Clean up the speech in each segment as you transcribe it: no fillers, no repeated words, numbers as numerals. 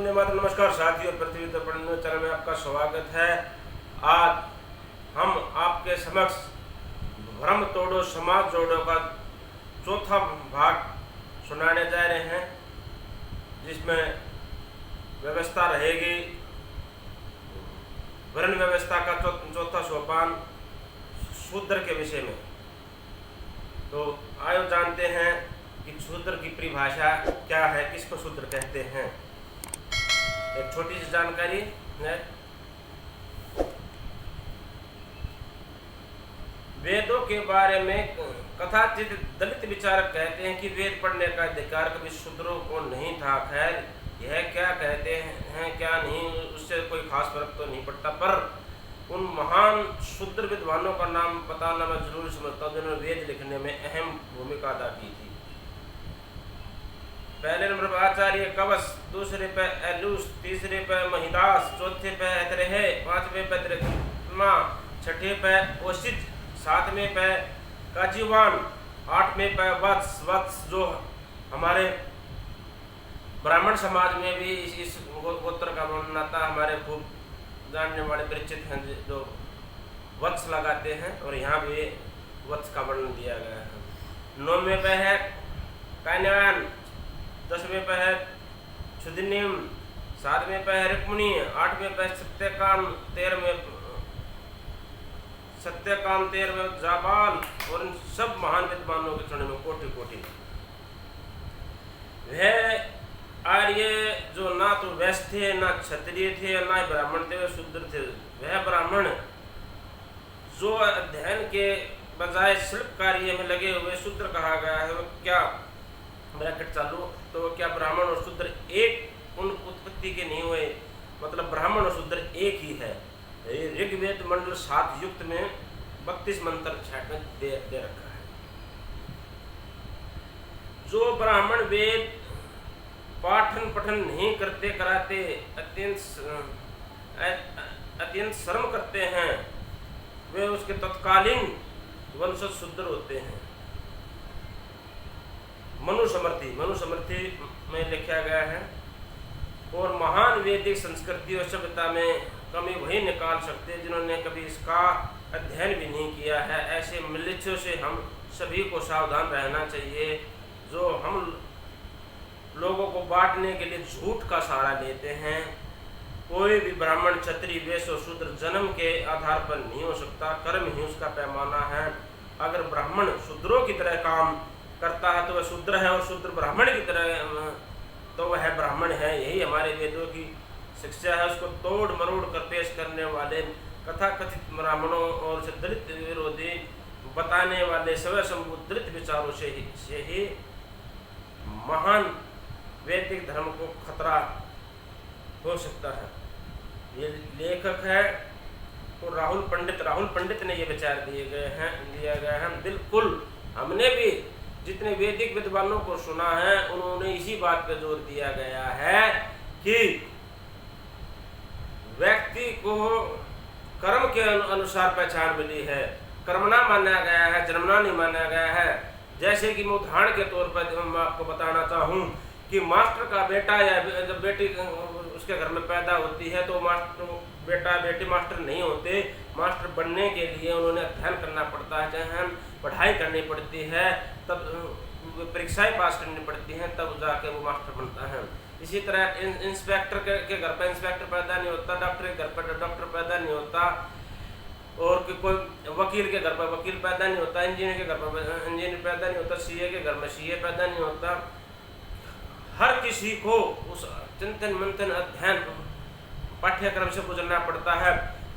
वंदे मातरम। नमस्कार साथियों, पृथ्वी दर्पण चैनल में आपका स्वागत है। आज हम आपके समक्ष भ्रम तोड़ो समाज जोड़ो का चौथा भाग सुनाने जा रहे हैं, जिसमें व्यवस्था रहेगी वर्ण व्यवस्था का चौथा सोपान शूद्र के विषय में। तो आइए जानते हैं कि शूद्र की परिभाषा क्या है, किसको शूद्र कहते हैं। एक छोटी सी जानकारी है। वेदों के बारे में कथाचित दलित विचारक कहते हैं कि वेद पढ़ने का अधिकार कभी शूद्रों को नहीं था। खैर, यह क्या कहते हैं क्या नहीं, उससे कोई खास फर्क तो नहीं पड़ता, पर उन महान शूद्र विद्वानों का नाम बताना मैं जरूर समझता हूँ जिन्होंने वेद लिखने में अहम भूमिका अदा की थी। पहले नंबर पर आचार्य कवच, दूसरे पे एलूस, तीसरे पे महिदास, चौथे पे अतरेह, पांचवें पे त्रिमा, छठे पे ओशित, सातवें पे काजीवान, आठवें पे वत्स जो हमारे ब्राह्मण समाज में भी इस गोत्र का वर्णन आता। हमारे खूब जानने वाले परिचित हैं जो वत्स लगाते हैं, और यहाँ भी वत्स का वर्णन दिया गया है। नौवें पे है कान्यान, 10वें पे है क्षुदिनिम, 7वें पे है रुक्मिणी, 8वें पे सत्यकाम, 13वें जाबाल, और इन सब महान विद्वानों के चरण में कोटि कोटि। वह आर्य जो ना तो वैश्य थे, ना क्षत्रिय थे, ना ही ब्राह्मण थे, वे शूद्र थे। वह ब्राह्मण जो अध्ययन के बजाय शिल्प कार्य में लगे हुए शूद्र कहा गया है। वो क्या ब्रैकेट चालू, तो क्या ब्राह्मण और शूद्र एक उन उत्पत्ति के नहीं हुए, मतलब ब्राह्मण और शूद्र एक ही है। ऋग्वेद मंडल 7 युक्त में 32 मंत्र छाट में दे रखा है। जो ब्राह्मण वेद पाठन पठन नहीं करते कराते अत्यंत शर्म करते हैं, वे उसके तत्कालीन वंशज शूद्र होते हैं। मनुस्मृति में लिखा गया है। और महान वैदिक संस्कृति और सभ्यता में कमी वही निकाल सकते हैं जिन्होंने कभी इसका अध्ययन भी नहीं किया है। ऐसे मिलिच्छों से हम सभी को सावधान रहना चाहिए, जो हम लोगों को बांटने के लिए झूठ का सहारा लेते हैं। कोई भी ब्राह्मण, क्षत्रिय, वैश्य और शूद्र जन्म के आधार पर नहीं हो सकता, कर्म ही उसका पैमाना है। अगर ब्राह्मण शूद्रों की तरह काम करता है तो वह शूद्र है, और शूद्र ब्राह्मण की तरह तो वह ब्राह्मण है। यही हमारे वेदों की शिक्षा है। उसको तोड़ मरोड़ कर पेश करने वाले कथाकथित ब्राह्मणों और दलित विरोधी बताने वाले स्वयं दलित विचारों से ही महान वैदिक धर्म को खतरा हो सकता है। ये लेखक है तो राहुल पंडित ने ये विचार दिया गया है। बिल्कुल, हमने भी जितने वैदिक विद्वानों को सुना है उन्होंने इसी बात पर जोर दिया गया है कि व्यक्ति को कर्म के अनुसार पहचान मिली है, कर्मणा माना गया है, जन्मना नहीं माना गया है। जैसे कि मैं उदाहरण के तौर पर मैं आपको बताना चाहूँ कि मास्टर का बेटा या जब बेटी उसके घर में पैदा होती है तो बेटा बेटी मास्टर नहीं होते। मास्टर बनने के लिए उन्होंने अध्ययन करना पड़ता है, चाहे पढ़ाई करनी पड़ती है, तब परीक्षाएं पास करनी पड़ती हैं, तब जाके वो मास्टर बनता है। इसी तरह इंस्पेक्टर के घर पर इंस्पेक्टर पैदा नहीं होता, डॉक्टर के घर पर डॉक्टर पैदा नहीं होता, और कोई वकील के घर पर वकील पैदा नहीं होता, इंजीनियर के घर पर इंजीनियर पैदा नहीं होता, सीए के घर में सीए पैदा नहीं होता। हर किसी को उस चिंतन मंथन अध्ययन पाठ्यक्रम से गुजरना पड़ता है।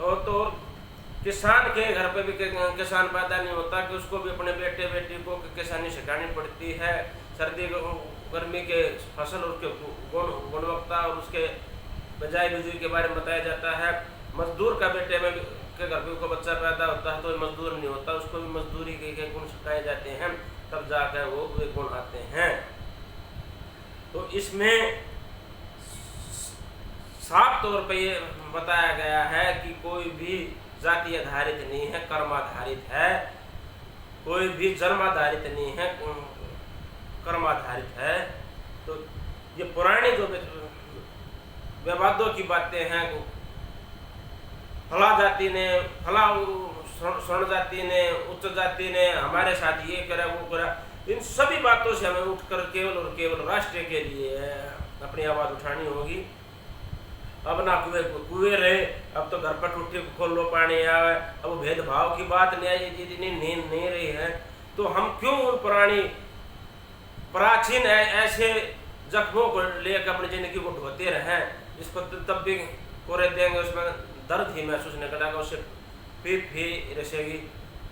और तो किसान के घर पे भी किसान पैदा नहीं होता कि उसको भी अपने बेटे बेटी को किसानी सिखानी पड़ती है। सर्दी गर्मी के फसल और उसके गुणवत्ता और उसके बजाय बिजुई के बारे में बताया जाता है। मजदूर का बेटे में के घर पे को बच्चा पैदा होता है तो मजदूर नहीं होता, उसको भी मजदूरी के गुण सिखाए जाते हैं, तब जाकर वो गुण आते हैं। तो इसमें साफ तौर पर ये बताया गया है कि कोई भी जाति आधारित नहीं है, कर्म आधारित है। कोई भी जन्म आधारित नहीं है, कर्म आधारित है। तो ये पुराने जो विवादों की बातें हैं, फला जाति ने, फला स्वर्ण जाति ने, उच्च जाति ने हमारे साथ ये करा वो करा, इन सभी बातों से हमें उठकर केवल और केवल राष्ट्र के लिए अपनी आवाज़ उठानी होगी। अब ना कुएं रहे, अब तो घर पर टूटी खोल लो पानी आवे, अब भेदभाव की बात नहीं रही है। तो हम क्यों उन पुरानी प्राचीन ऐसे जख्मों को लेकर अपनी जिंदगी को ढोते रहें, जिसको तब भी कोरे देंगे उसमें दर्द ही महसूस नहीं करेगा, उससे पीठ भी रसेगी,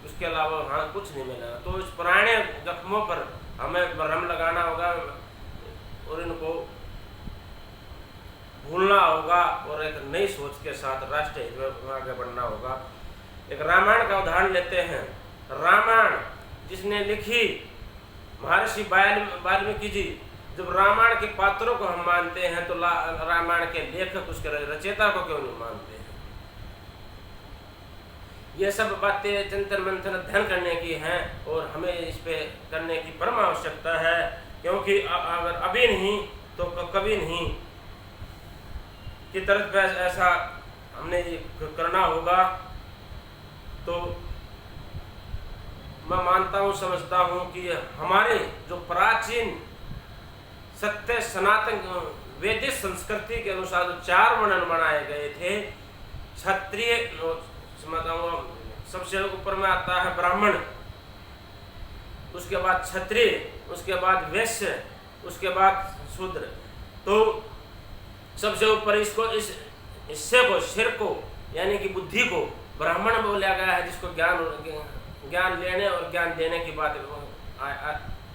उसके अलावा हाँ कुछ नहीं मिलेगा। तो इस पुराने जख्मों पर हमें मरहम लगाना होगा और इनको भूलना होगा और एक नई सोच के साथ राष्ट्रीय हित में आगे बढ़ना होगा। एक रामायण का उदाहरण लेते हैं। रामायण जिसने लिखी महर्षि वाल्मीकि जी, जब रामायण के पात्रों को हम मानते हैं तो रामायण के लेखक उसके रचयिता को क्यों नहीं मानते हैं? ये सब बातें चिंतन मंथन अध्ययन करने की हैं और हमें इस पे करने की परम आवश्यकता है, क्योंकि अगर अभी नहीं तो कभी नहीं की तरफ ऐसा हमने करना होगा। तो मैं मानता हूँ, समझता हूँ कि हमारे जो प्राचीन सत्य सनातन वैदिक संस्कृति के अनुसार जो 4 वर्ण बनाए गए थे, क्षत्रिय, सबसे ऊपर में आता है ब्राह्मण, उसके बाद क्षत्रिय, उसके बाद वैश्य, उसके बाद शूद्र। तो सबसे ऊपर इसको इस हिस्से को, सिर को यानी कि बुद्धि को ब्राह्मण बोला गया है, जिसको ज्ञान लेने और ज्ञान देने की बात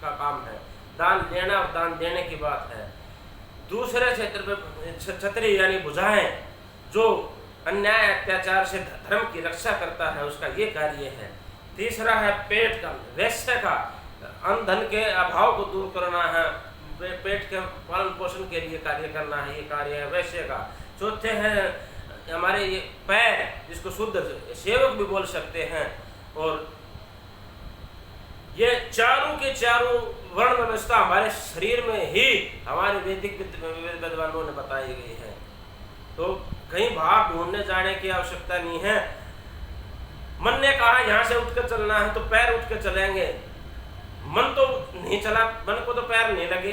का काम है, दान लेना और दान देने की बात है। दूसरे क्षेत्र पे क्षत्रिय यानी भुजाएं, जो अन्याय अत्याचार से धर्म की रक्षा करता है, उसका ये कार्य है। तीसरा है पेट का, वैश्य का, अन्न धन के अभाव को दूर करना है, पेट के पालन पोषण के लिए कार्य करना है, ये कार्य है वैश्य का। चौथे हैं हमारे ये पैर, जिसको शुद्ध सेवक भी बोल सकते हैं। और ये चारों के चारों वर्ण व्यवस्था हमारे शरीर में ही हमारे वैदिक विद्वानों ने बताई गई है। तो कहीं बाहर ढूंढने जाने की आवश्यकता नहीं है। मन ने कहा यहाँ से उठकर चलना है तो पैर उठकर चलेंगे, मन तो नहीं चला, मन को तो पैर नहीं लगे,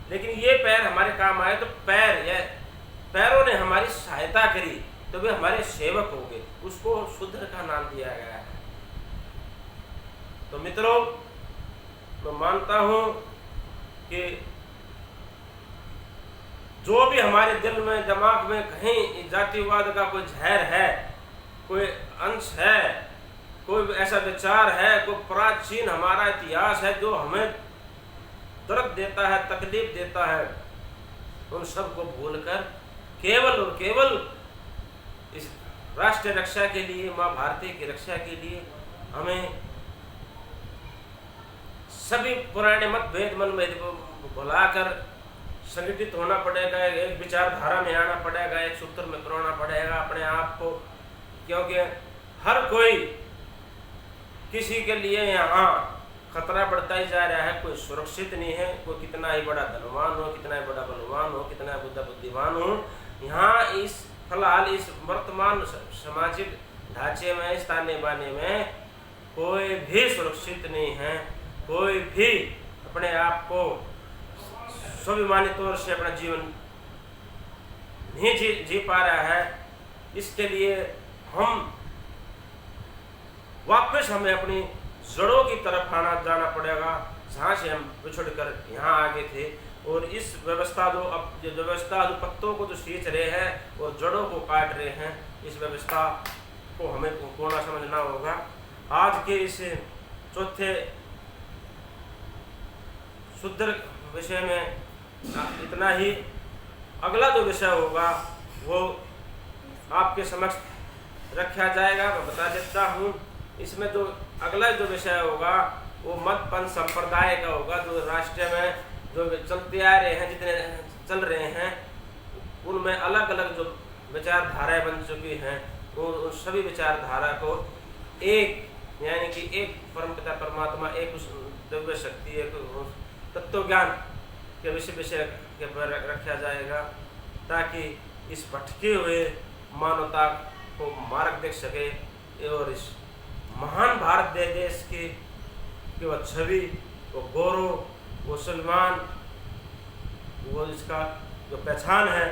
लेकिन ये पैर हमारे काम आए तो पैरों ने हमारी सहायता करी तो वे हमारे सेवक हो गए, उसको शूद्र का नाम दिया गया है। तो मित्रों, मैं मानता हूं कि जो भी हमारे दिल में, दिमाग में कहीं जातिवाद का कोई जहर है, कोई अंश है, कोई ऐसा विचार है, कोई प्राचीन हमारा इतिहास है जो हमें दर्द देता है, तकलीफ देता है, उन सब को भूलकर केवल और केवल इस राष्ट्र रक्षा के लिए, माँ भारती की रक्षा के लिए हमें सभी पुराने मतभेद मनभेद को भुलाकर संगठित होना पड़ेगा, एक विचारधारा में आना पड़ेगा, एक सूत्र में पिरोना पड़ेगा अपने आप को। क्योंकि हर कोई किसी के लिए यहाँ खतरा बढ़ता ही जा रहा है, कोई सुरक्षित नहीं है। कोई कितना ही बड़ा धनवान हो, कितना ही बड़ा बलवान हो, कितना बुद्धिमान हो, यहाँ इस फिलहाल इस वर्तमान सामाजिक ढांचे में, स्थानीय बाने में कोई भी सुरक्षित नहीं है। कोई भी अपने आप को स्वाभिमानी तौर से अपना जीवन नहीं जी पा रहा है। इसके लिए वापस हमें अपनी जड़ों की तरफ जाना पड़ेगा, जहाँ से हम पिछड़कर यहाँ आगे थे। और इस व्यवस्था जो पत्तों को जो सींच रहे हैं और जड़ों को काट रहे हैं, इस व्यवस्था को हमें पूर्ण समझना होगा। आज के इस चौथे शुद्ध विषय में इतना ही। अगला जो विषय होगा वो आपके समक्ष रखा जाएगा, मैं बता देता हूँ। इसमें जो अगला जो विषय होगा वो मत पंथ संप्रदाय का होगा, जो राष्ट्र में जो चलते आ रहे हैं, जितने चल रहे हैं, उनमें अलग अलग जो विचारधाराएं बन चुकी हैं, उन सभी विचारधारा को एक यानी कि एक परमपिता परमात्मा, एक उस दिव्य शक्ति, एक तत्व ज्ञान के विषय के पर रखा जाएगा, ताकि इस भटके हुए मानवता को मार्ग देख सके और इस महान भारत देश की वो छवि, वो गौरव, वो सम्मान, वो इसका जो पहचान है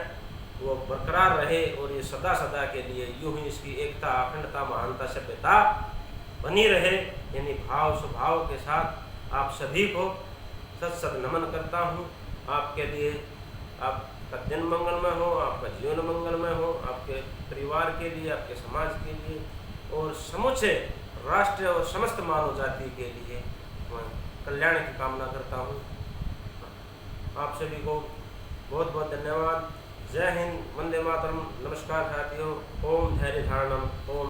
वो बरकरार रहे और ये सदा सदा के लिए यूं ही इसकी एकता, अखंडता, महानता, सभ्यता बनी रहे। यानी भाव स्वभाव के साथ आप सभी को सत सत नमन करता हूँ। आपके लिए आपका दिन मंगलमय हो, आपका जीवन मंगलमय हो, आपके परिवार के लिए, आपके समाज के लिए और समूचे राष्ट्र और समस्त मानव जाति के लिए मैं कल्याण की कामना करता हूँ। आप सभी को बहुत बहुत धन्यवाद। जय हिंद, वंदे मातरम, नमस्कार साथियों। ओम धैर्य धारणम, ओम